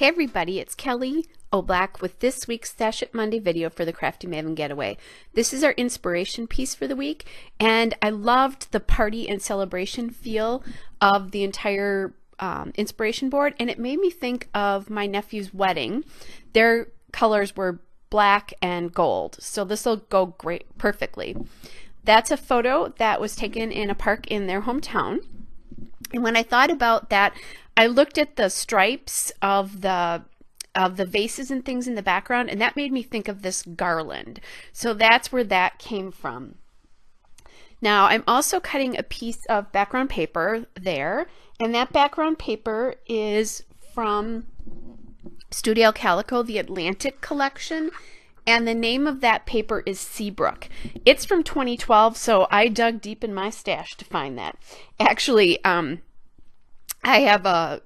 Hey everybody, it's Kelly Oblak with this week's Stash It Monday video for the Crafty Maven Getaway. This is our inspiration piece for the week, and I loved the party and celebration feel of the entire inspiration board, and it made me think of my nephew's wedding. Their colors were black and gold, so this will go great, perfectly. That's a photo that was taken in a park in their hometown. And when I thought about that, I looked at the stripes of the vases and things in the background, and that made me think of this garland. So that's where that came from. Now I'm also cutting a piece of background paper there, and that background paper is from Studio Calico, the Atlantic collection, and the name of that paper is Seabrook. It's from 2012, so I dug deep in my stash to find that. Actually, I have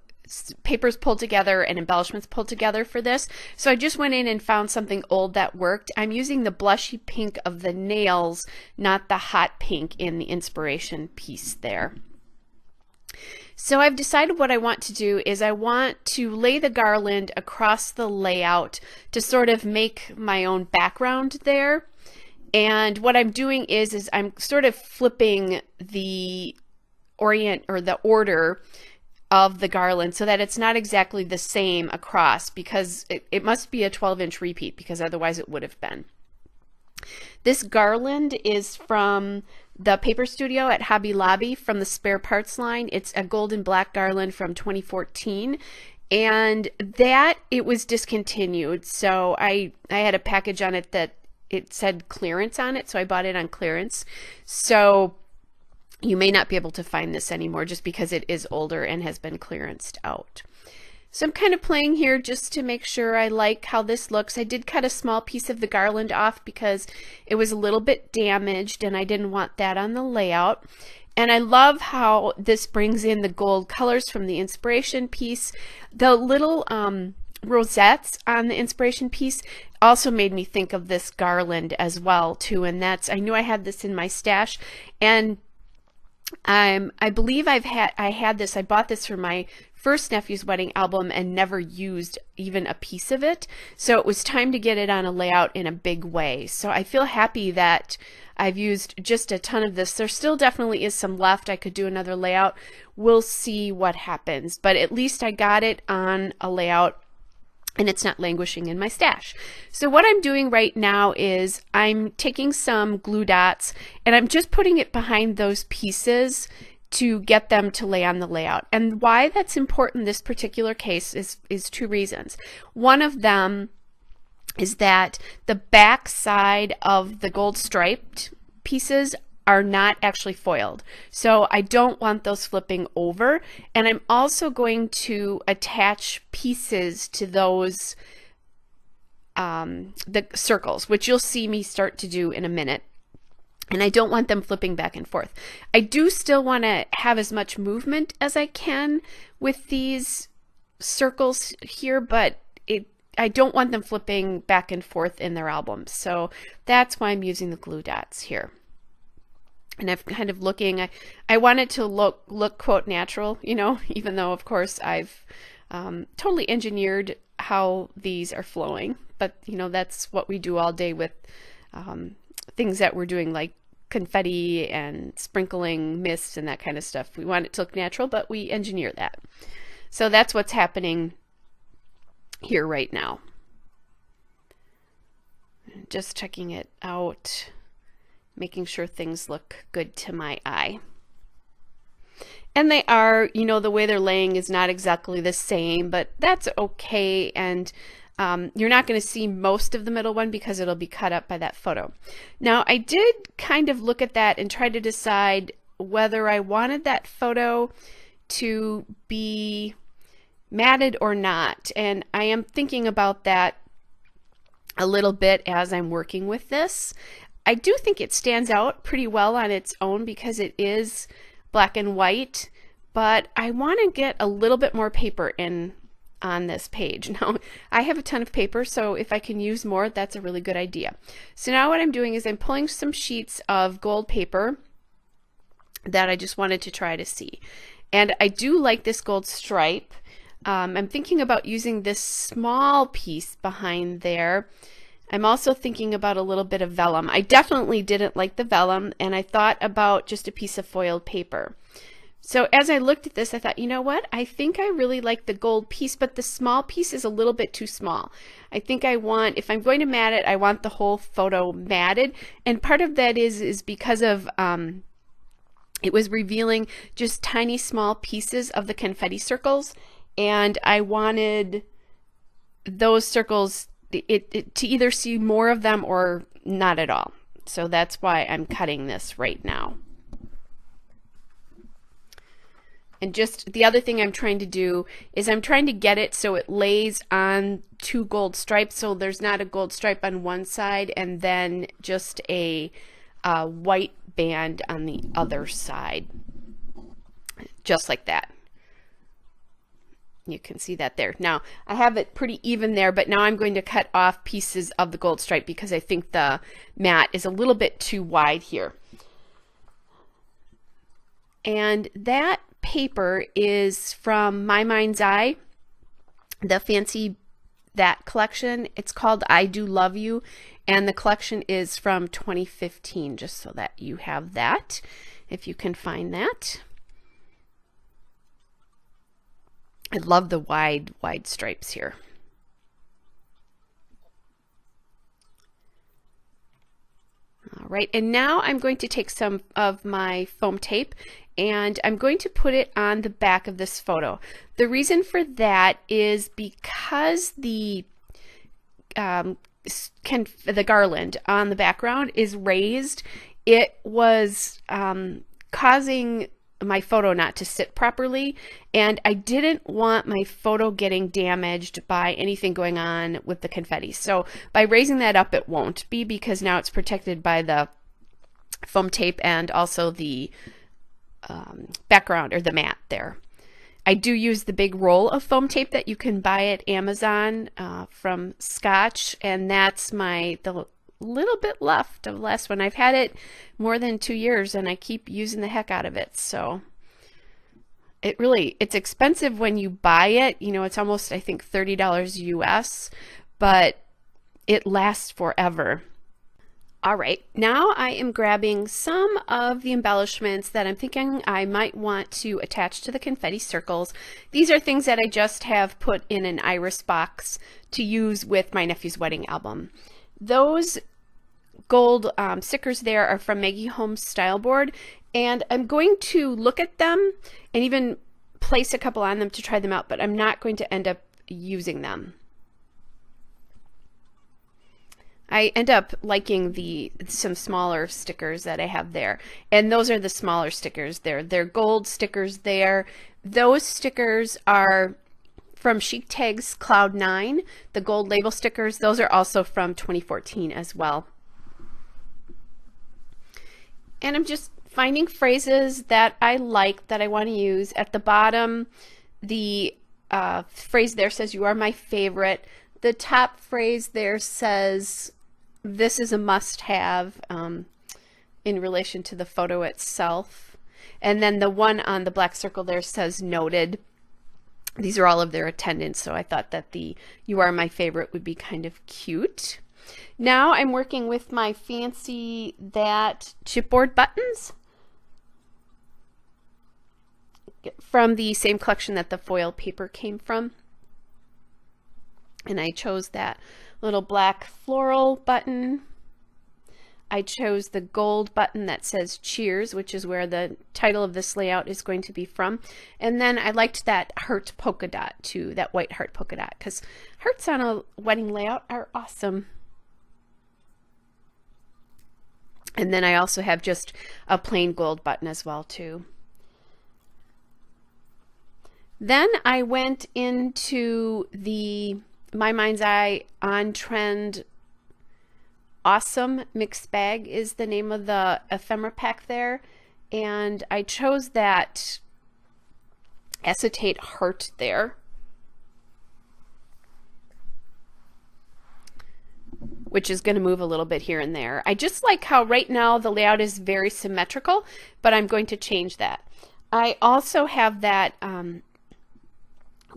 papers pulled together and embellishments pulled together for this, so I just went in and found something old that worked. I'm using the blushy pink of the nails, not the hot pink in the inspiration piece there. So I've decided what I want to do is I want to lay the garland across the layout to sort of make my own background there. And what I'm doing is I'm sort of flipping the order of the garland so that it's not exactly the same across, because it must be a 12-inch repeat, because otherwise it would have been. This garland is from the Paper Studio at Hobby Lobby from the spare parts line. It's a gold and black garland from 2014, and that it was discontinued. So I had a package on it that it said clearance on it, so I bought it on clearance. So you may not be able to find this anymore just because it is older and has been clearanced out. So I'm kind of playing here just to make sure I like how this looks. I did cut a small piece of the garland off because it was a little bit damaged and I didn't want that on the layout. And I love how this brings in the gold colors from the inspiration piece. The little rosettes on the inspiration piece also made me think of this garland as well too. And that's, I knew I had this in my stash, and I believe I bought this for my first nephew's wedding album and never used even a piece of it. So it was time to get it on a layout in a big way. So I feel happy that I've used just a ton of this. There still definitely is some left. I could do another layout. We'll see what happens, but at least I got it on a layout and it's not languishing in my stash. So what I'm doing right now is I'm taking some glue dots and I'm just putting it behind those pieces to get them to lay on the layout. And why that's important in this particular case is two reasons. One of them is that the back side of the gold striped pieces are not actually foiled. So I don't want those flipping over. And I'm also going to attach pieces to those, the circles, which you'll see me start to do in a minute. And I don't want them flipping back and forth. I do still want to have as much movement as I can with these circles here, but I don't want them flipping back and forth in their albums. So that's why I'm using the glue dots here. And I'm kind of looking, I want it to look quote natural, you know, even though of course I've totally engineered how these are flowing, but you know, that's what we do all day with things that we're doing, like confetti and sprinkling mist and that kind of stuff. We want it to look natural, but we engineer that. So that's what's happening here right now. Just checking it out, making sure things look good to my eye. And they are, you know, the way they're laying is not exactly the same, but that's okay. And you're not going to see most of the middle one because it'll be cut up by that photo. Now, I did kind of look at that and try to decide whether I wanted that photo to be matted or not. And I am thinking about that a little bit as I'm working with this. I do think it stands out pretty well on its own because it is black and white, but I want to get a little bit more paper in on this page. Now, I have a ton of paper, so if I can use more, that's a really good idea. So now what I'm doing is I'm pulling some sheets of gold paper that I just wanted to try to see. And I do like this gold stripe. I'm thinking about using this small piece behind there. I'm also thinking about a little bit of vellum. I definitely didn't like the vellum, and I thought about just a piece of foiled paper. So as I looked at this, I thought, you know what? I think I really like the gold piece, but the small piece is a little bit too small. I think I want, if I'm going to mat it, I want the whole photo matted. And part of that is because of, it was revealing just tiny small pieces of the confetti circles. And I wanted those circles to either see more of them or not at all. So that's why I'm cutting this right now. And just the other thing I'm trying to do is I'm trying to get it so it lays on two gold stripes, so there's not a gold stripe on one side and then just a white band on the other side, just like that. You can see that there. Now I have it pretty even there, but now I'm going to cut off pieces of the gold stripe because I think the mat is a little bit too wide here. And that paper is from My Mind's Eye, the fancy that collection. It's called I Do Love You, and the collection is from 2015, just so that you have that if you can find that. I love the wide stripes here. All right, and now I'm going to take some of my foam tape and I'm going to put it on the back of this photo. The reason for that is because the garland on the background is raised, it was causing my photo not to sit properly, and I didn't want my photo getting damaged by anything going on with the confetti. So by raising that up, it won't be, because now it's protected by the foam tape and also the background or the mat there. I do use the big roll of foam tape that you can buy at Amazon from Scotch, and that's the little bit left of the last one. I've had it more than 2 years and I keep using the heck out of it. So it's expensive when you buy it. You know, it's almost, I think, $30 US, but it lasts forever. All right, now I am grabbing some of the embellishments that I'm thinking I might want to attach to the confetti circles. These are things that I just have put in an iris box to use with my nephew's wedding album. Those gold stickers there are from Maggie Holmes Style Board, and I'm going to look at them and even place a couple on them to try them out, but I'm not going to end up using them. I end up liking some smaller stickers that I have there, and those are the smaller stickers there. They're gold stickers there. Those stickers are from Chic Tags Cloud 9, the gold label stickers. Those are also from 2014 as well. And I'm just finding phrases that I like, that I want to use. At the bottom, the phrase there says, "You are my favorite." The top phrase there says, "This is a must-have," in relation to the photo itself. And then the one on the black circle there says, "Noted." These are all of their attendants, so I thought that the "You are my favorite" would be kind of cute. Now I'm working with my fancy that chipboard buttons from the same collection that the foil paper came from. And I chose that little black floral button. I chose the gold button that says "Cheers," which is where the title of this layout is going to be from. And then I liked that heart polka dot too, that white heart polka dot, because hearts on a wedding layout are awesome. And then I also have just a plain gold button as well too. Then I went into the My Mind's Eye On Trend Awesome Mixed Bag is the name of the ephemera pack there, and I chose that acetate heart there, which is going to move a little bit here and there. I just like how right now the layout is very symmetrical, but I'm going to change that. I also have that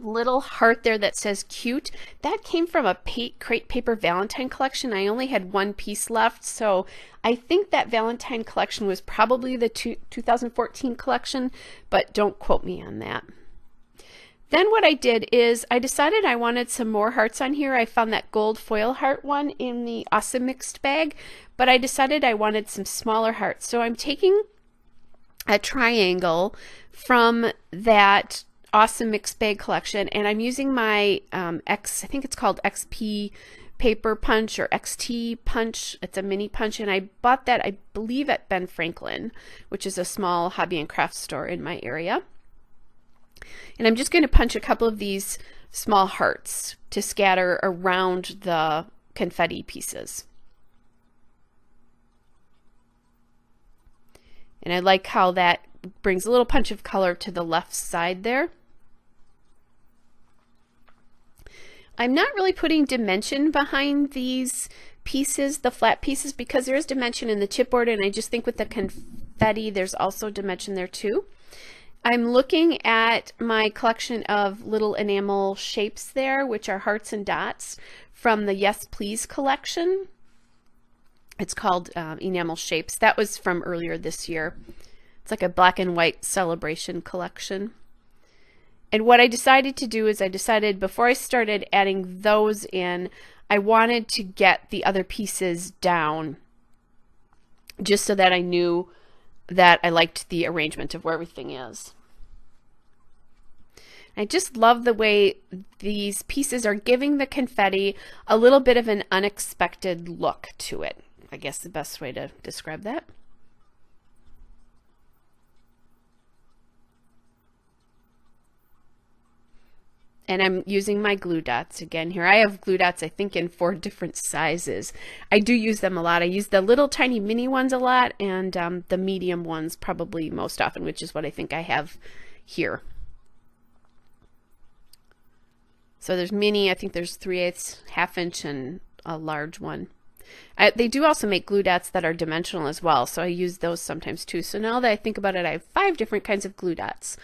little heart there that says cute. That came from a Crate Paper Valentine collection. I only had one piece left, so I think that Valentine collection was probably the 2014 collection, but don't quote me on that. Then what I did is I decided I wanted some more hearts on here. I found that gold foil heart one in the Awesome Mixed bag, but I decided I wanted some smaller hearts. So I'm taking a triangle from that Awesome Mixed bag collection, and I'm using my I think it's called XP paper punch or XT punch. It's a mini punch, and I bought that, I believe, at Ben Franklin, which is a small hobby and craft store in my area. And I'm just going to punch a couple of these small hearts to scatter around the confetti pieces. And I like how that brings a little punch of color to the left side there. I'm not really putting dimension behind these pieces, the flat pieces, because there is dimension in the chipboard, and I just think with the confetti there's also dimension there too. I'm looking at my collection of little enamel shapes there, which are hearts and dots from the Yes Please collection. It's called Enamel Shapes. That was from earlier this year. It's like a black and white celebration collection. And what I decided to do is I decided before I started adding those in, I wanted to get the other pieces down just so that I knew that I liked the arrangement of where everything is. I just love the way these pieces are giving the confetti a little bit of an unexpected look to it. I guess the best way to describe that. And I'm using my glue dots again here. I have glue dots, I think, in 4 different sizes. I do use them a lot. I use the little tiny mini ones a lot, and the medium ones probably most often, which is what I think I have here. So there's mini, I think there's 3/8, ½ inch, and a large one. They do also make glue dots that are dimensional as well, so I use those sometimes too. So now that I think about it, I have 5 different kinds of glue dots.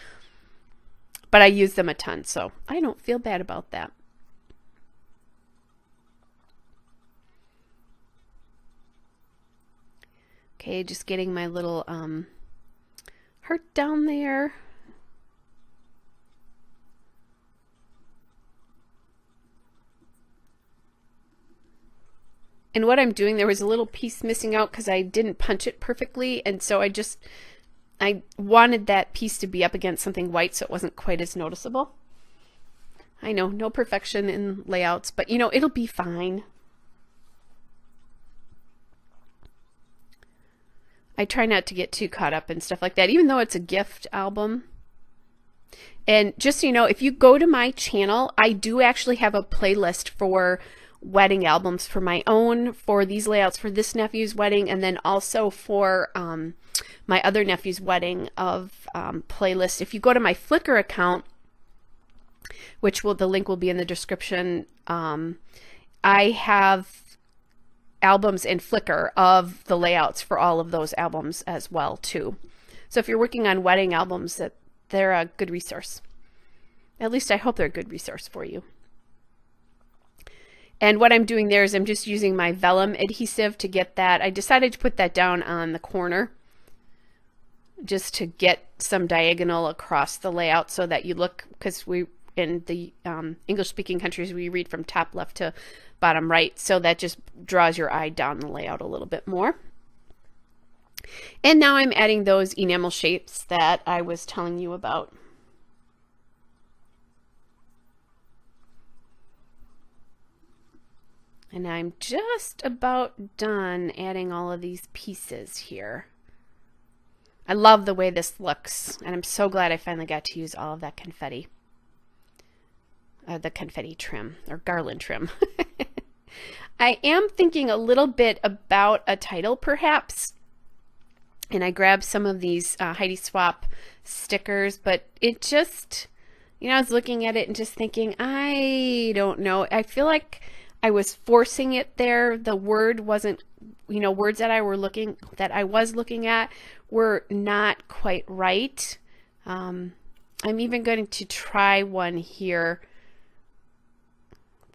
But I use them a ton, so I don't feel bad about that. Okay, just getting my little heart down there. And what I'm doing, there was a little piece missing out because I didn't punch it perfectly, and so I wanted that piece to be up against something white so it wasn't quite as noticeable. I know, no perfection in layouts, but you know, it'll be fine. I try not to get too caught up in stuff like that, even though it's a gift album. And just so you know, if you go to my channel, I do actually have a playlist for wedding albums for my own, for these layouts for this nephew's wedding, and then also for my other nephew's wedding of playlist. If you go to my Flickr account, which the link will be in the description, I have albums in Flickr of the layouts for all of those albums as well too. So if you're working on wedding albums, they're a good resource. At least I hope they're a good resource for you. And what I'm doing there is I'm just using my vellum adhesive to get that. I decided to put that down on the corner just to get some diagonal across the layout so that you look, because we in the English-speaking countries, we read from top left to bottom right, so that just draws your eye down the layout a little bit more. And now I'm adding those enamel shapes that I was telling you about. And I'm just about done adding all of these pieces here. I love the way this looks, and I'm so glad I finally got to use all of that confetti. The confetti trim, or garland trim. I am thinking a little bit about a title, perhaps. And I grabbed some of these Heidi Swap stickers, but it just, you know, I was looking at it and just thinking, I don't know. I feel like I was forcing it there. The word wasn't, you know, words that I was looking at were not quite right. I'm even going to try one here,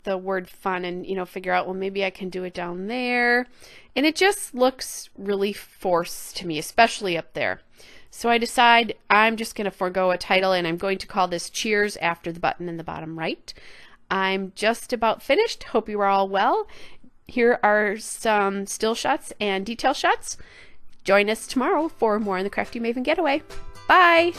the word fun, and figure out, well, maybe I can do it down there. And it just looks really forced to me, especially up there. So I decide I'm just going to forego a title, and I'm going to call this Cheers after the button in the bottom right. I'm just about finished. Hope you are all well. Here are some still shots and detail shots. Join us tomorrow for more on the Crafty Maven Getaway. Bye!